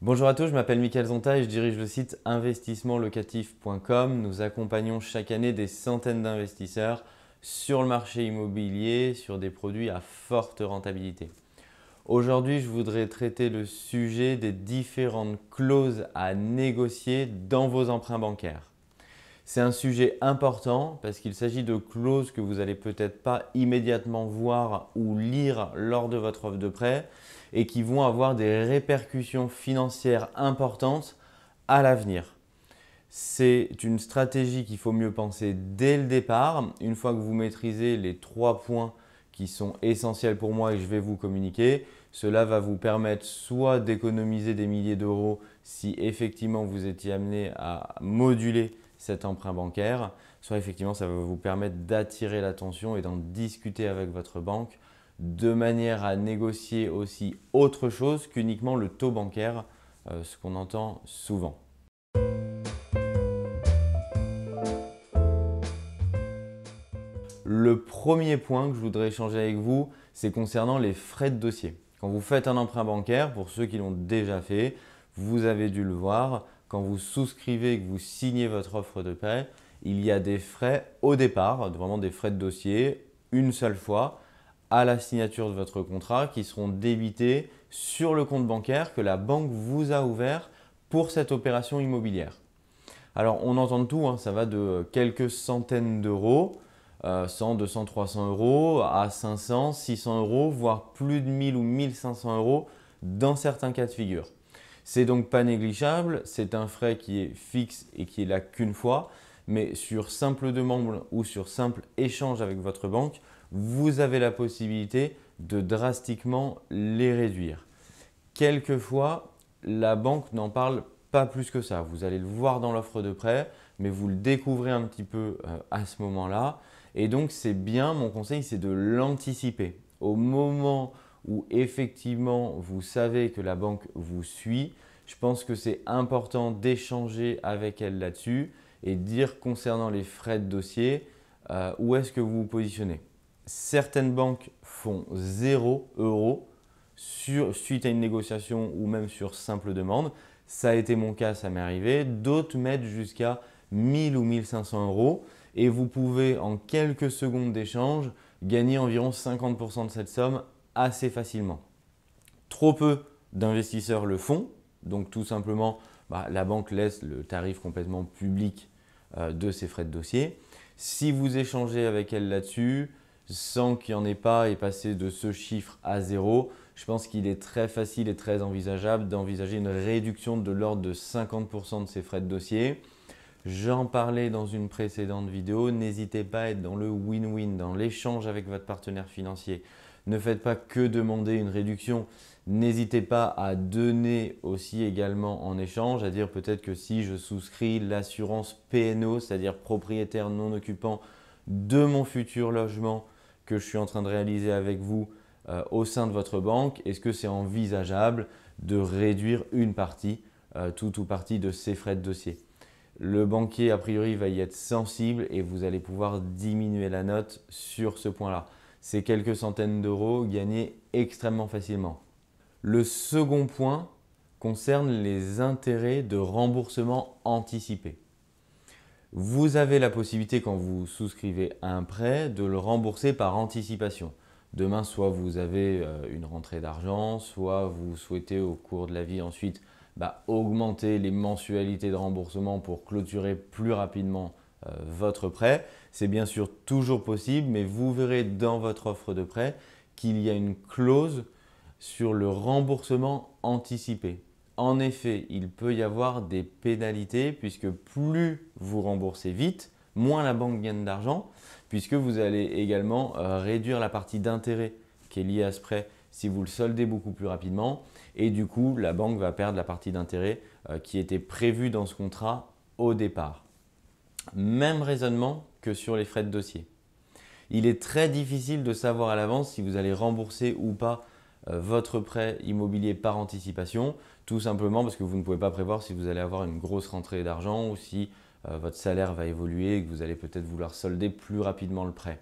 Bonjour à tous, je m'appelle Mickaël Zonta et je dirige le site investissementlocatif.com. Nous accompagnons chaque année des centaines d'investisseurs sur le marché immobilier sur des produits à forte rentabilité. Aujourd'hui, je voudrais traiter le sujet des différentes clauses à négocier dans vos emprunts bancaires. C'est un sujet important parce qu'il s'agit de clauses que vous n'allez peut-être pas immédiatement voir ou lire lors de votre offre de prêt et qui vont avoir des répercussions financières importantes à l'avenir. C'est une stratégie qu'il faut mieux penser dès le départ. Une fois que vous maîtrisez les 3 points qui sont essentiels pour moi et que je vais vous communiquer, cela va vous permettre soit d'économiser des milliers d'euros si effectivement vous étiez amené à moduler cet emprunt bancaire, soit effectivement ça va vous permettre d'attirer l'attention et d'en discuter avec votre banque de manière à négocier aussi autre chose qu'uniquement le taux bancaire, ce qu'on entend souvent. Le premier point que je voudrais échanger avec vous, c'est concernant les frais de dossier. Quand vous faites un emprunt bancaire, pour ceux qui l'ont déjà fait, vous avez dû le voir, quand vous souscrivez et que vous signez votre offre de prêt, il y a des frais au départ, vraiment des frais de dossier, une seule fois, à la signature de votre contrat qui seront débités sur le compte bancaire que la banque vous a ouvert pour cette opération immobilière. Alors on entend de tout, ça va de quelques centaines d'euros, 100, 200, 300 euros à 500, 600 euros, voire plus de 1000 ou 1500 euros dans certains cas de figure. C'est donc pas négligeable, c'est un frais qui est fixe et qui est là qu'une fois, mais sur simple demande ou sur simple échange avec votre banque, vous avez la possibilité de drastiquement les réduire. Quelquefois, la banque n'en parle pas plus que ça. Vous allez le voir dans l'offre de prêt, mais vous le découvrez un petit peu à ce moment-là. Et donc, c'est bien, mon conseil, c'est de l'anticiper. Au moment où effectivement vous savez que la banque vous suit, je pense que c'est important d'échanger avec elle là-dessus et dire concernant les frais de dossier, où est-ce que vous vous positionnez. Certaines banques font 0 euros suite à une négociation ou même sur simple demande. Ça a été mon cas, ça m'est arrivé. D'autres mettent jusqu'à 1000 ou 1500 euros et vous pouvez en quelques secondes d'échange gagner environ 50% de cette somme assez facilement. Trop peu d'investisseurs le font, donc tout simplement la banque laisse le tarif complètement public de ces frais de dossier. Si vous échangez avec elle là-dessus, sans qu'il n'y en ait pas et passer de ce chiffre à 0, je pense qu'il est très facile et très envisageable d'envisager une réduction de l'ordre de 50% de ces frais de dossier. J'en parlais dans une précédente vidéo, n'hésitez pas à être dans le win-win, dans l'échange avec votre partenaire financier. Ne faites pas que demander une réduction, n'hésitez pas à donner aussi également en échange, à dire peut-être que si je souscris l'assurance PNO, c'est-à-dire propriétaire non occupant de mon futur logement que je suis en train de réaliser avec vous au sein de votre banque, est-ce que c'est envisageable de réduire une partie, tout ou partie de ces frais de dossier? Le banquier, a priori, va y être sensible et vous allez pouvoir diminuer la note sur ce point-là. C'est quelques centaines d'euros gagnés extrêmement facilement. Le second point concerne les intérêts de remboursement anticipé. Vous avez la possibilité, quand vous souscrivez un prêt, de le rembourser par anticipation. Demain, soit vous avez une rentrée d'argent, soit vous souhaitez au cours de la vie ensuite augmenter les mensualités de remboursement pour clôturer plus rapidement votre prêt. C'est bien sûr toujours possible, mais vous verrez dans votre offre de prêt qu'il y a une clause sur le remboursement anticipé. En effet, il peut y avoir des pénalités puisque plus vous remboursez vite, moins la banque gagne d'argent, puisque vous allez également réduire la partie d'intérêt qui est liée à ce prêt si vous le soldez beaucoup plus rapidement. Et du coup, la banque va perdre la partie d'intérêt qui était prévue dans ce contrat au départ. Même raisonnement que sur les frais de dossier. Il est très difficile de savoir à l'avance si vous allez rembourser ou pas votre prêt immobilier par anticipation, tout simplement parce que vous ne pouvez pas prévoir si vous allez avoir une grosse rentrée d'argent ou si votre salaire va évoluer et que vous allez peut-être vouloir solder plus rapidement le prêt.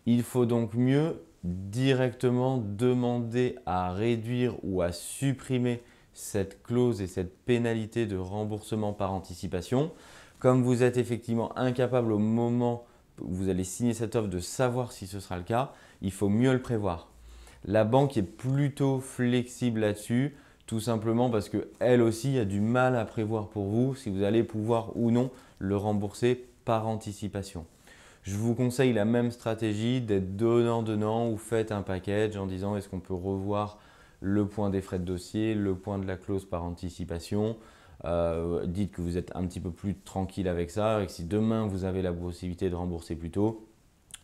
Il faut donc mieux directement demander à réduire ou à supprimer cette clause et cette pénalité de remboursement par anticipation. Comme vous êtes effectivement incapable au moment où vous allez signer cette offre de savoir si ce sera le cas, il faut mieux le prévoir. La banque est plutôt flexible là-dessus, tout simplement parce qu'elle aussi a du mal à prévoir pour vous si vous allez pouvoir ou non le rembourser par anticipation. Je vous conseille la même stratégie d'être donnant-donnant ou faites un package en disant est-ce qu'on peut revoir le point des frais de dossier, le point de la clause par anticipation. Dites que vous êtes un petit peu plus tranquille avec ça et que si demain vous avez la possibilité de rembourser plus tôt,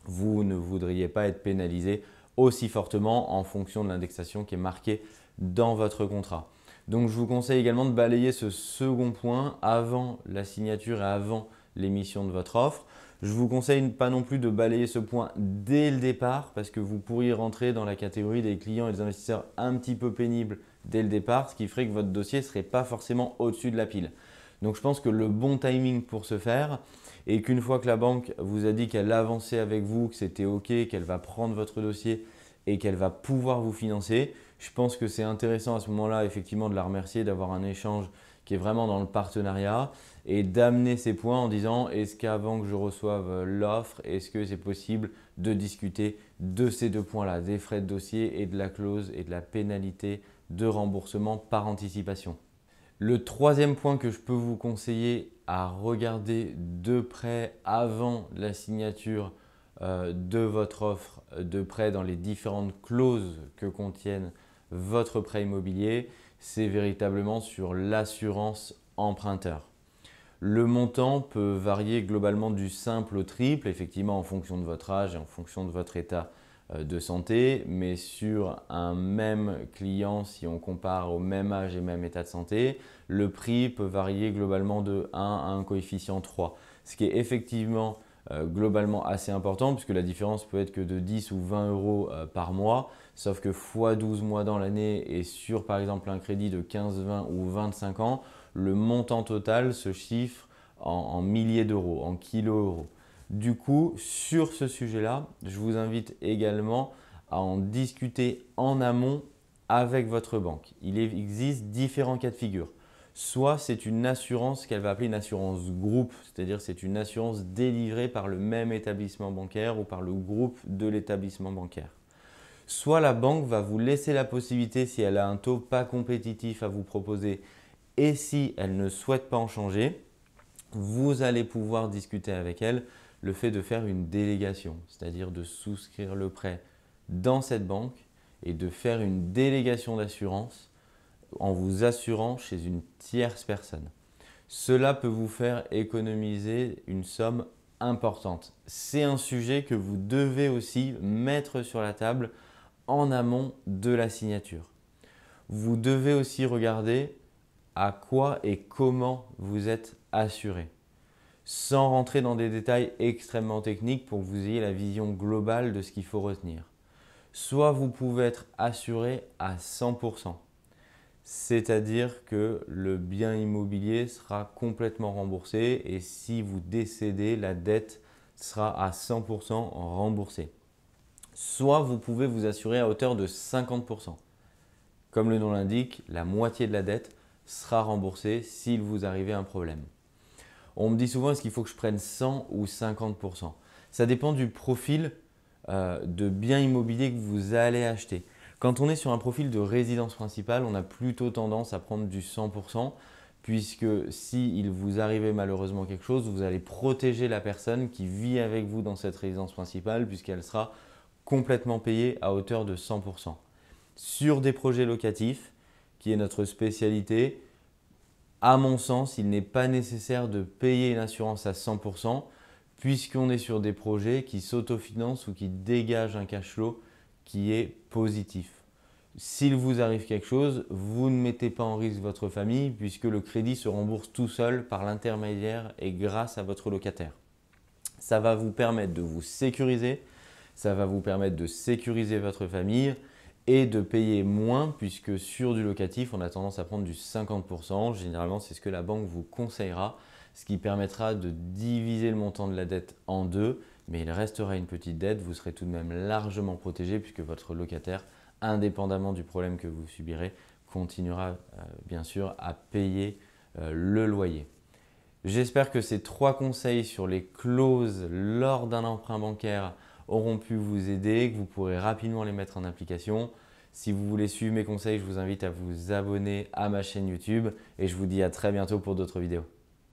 vous ne voudriez pas être pénalisé aussi fortement en fonction de l'indexation qui est marquée dans votre contrat. Donc je vous conseille également de balayer ce second point avant la signature et avant l'émission de votre offre. Je vous conseille pas non plus de balayer ce point dès le départ parce que vous pourriez rentrer dans la catégorie des clients et des investisseurs un petit peu pénibles dès le départ, ce qui ferait que votre dossier ne serait pas forcément au-dessus de la pile. Donc je pense que le bon timing pour ce faire est qu'une fois que la banque vous a dit qu'elle avançait avec vous, que c'était OK, qu'elle va prendre votre dossier et qu'elle va pouvoir vous financer, je pense que c'est intéressant à ce moment-là effectivement de la remercier, d'avoir un échange qui est vraiment dans le partenariat et d'amener ces points en disant est-ce qu'avant que je reçoive l'offre, est-ce que c'est possible de discuter de ces deux points-là, des frais de dossier et de la clause et de la pénalité de remboursement par anticipation. Le troisième point que je peux vous conseiller à regarder de près avant la signature de votre offre de prêt dans les différentes clauses que contiennent votre prêt immobilier, c'est véritablement sur l'assurance emprunteur. Le montant peut varier globalement du simple au triple, effectivement en fonction de votre âge et en fonction de votre état de santé, mais sur un même client, si on compare au même âge et même état de santé, le prix peut varier globalement de 1 à un coefficient 3, ce qui est effectivement globalement assez important puisque la différence peut être que de 10 ou 20 euros par mois, sauf que x 12 mois dans l'année et sur par exemple un crédit de 15, 20 ou 25 ans, le montant total se chiffre en milliers d'euros, en kilo-euros. Du coup, sur ce sujet-là, je vous invite également à en discuter en amont avec votre banque. Il existe différents cas de figure. Soit c'est une assurance qu'elle va appeler une assurance groupe, c'est-à-dire c'est une assurance délivrée par le même établissement bancaire ou par le groupe de l'établissement bancaire. Soit la banque va vous laisser la possibilité, si elle a un taux pas compétitif à vous proposer et si elle ne souhaite pas en changer, vous allez pouvoir discuter avec elle le fait de faire une délégation, c'est-à-dire de souscrire le prêt dans cette banque et de faire une délégation d'assurance en vous assurant chez une tierce personne. Cela peut vous faire économiser une somme importante. C'est un sujet que vous devez aussi mettre sur la table en amont de la signature. Vous devez aussi regarder à quoi et comment vous êtes assuré, sans rentrer dans des détails extrêmement techniques pour que vous ayez la vision globale de ce qu'il faut retenir. Soit vous pouvez être assuré à 100%, c'est-à-dire que le bien immobilier sera complètement remboursé et si vous décédez, la dette sera à 100% remboursée. Soit vous pouvez vous assurer à hauteur de 50%. Comme le nom l'indique, la moitié de la dette sera remboursée s'il vous arrivait un problème. On me dit souvent est-ce qu'il faut que je prenne 100 ou 50%. Ça dépend du profil de bien immobilier que vous allez acheter. Quand on est sur un profil de résidence principale, on a plutôt tendance à prendre du 100% puisque s'il vous arrivait malheureusement quelque chose, vous allez protéger la personne qui vit avec vous dans cette résidence principale puisqu'elle sera complètement payée à hauteur de 100%. Sur des projets locatifs, qui est notre spécialité, à mon sens, il n'est pas nécessaire de payer une assurance à 100% puisqu'on est sur des projets qui s'autofinancent ou qui dégagent un cash flow qui est positif. S'il vous arrive quelque chose, vous ne mettez pas en risque votre famille puisque le crédit se rembourse tout seul par l'intermédiaire et grâce à votre locataire. Ça va vous permettre de vous sécuriser, ça va vous permettre de sécuriser votre famille et de payer moins puisque sur du locatif, on a tendance à prendre du 50%. Généralement, c'est ce que la banque vous conseillera, ce qui permettra de diviser le montant de la dette en deux, mais il restera une petite dette. Vous serez tout de même largement protégé puisque votre locataire, indépendamment du problème que vous subirez, continuera bien sûr à payer le loyer. J'espère que ces 3 conseils sur les clauses lors d'un emprunt bancaire auront pu vous aider, que vous pourrez rapidement les mettre en application. Si vous voulez suivre mes conseils, je vous invite à vous abonner à ma chaîne YouTube et je vous dis à très bientôt pour d'autres vidéos.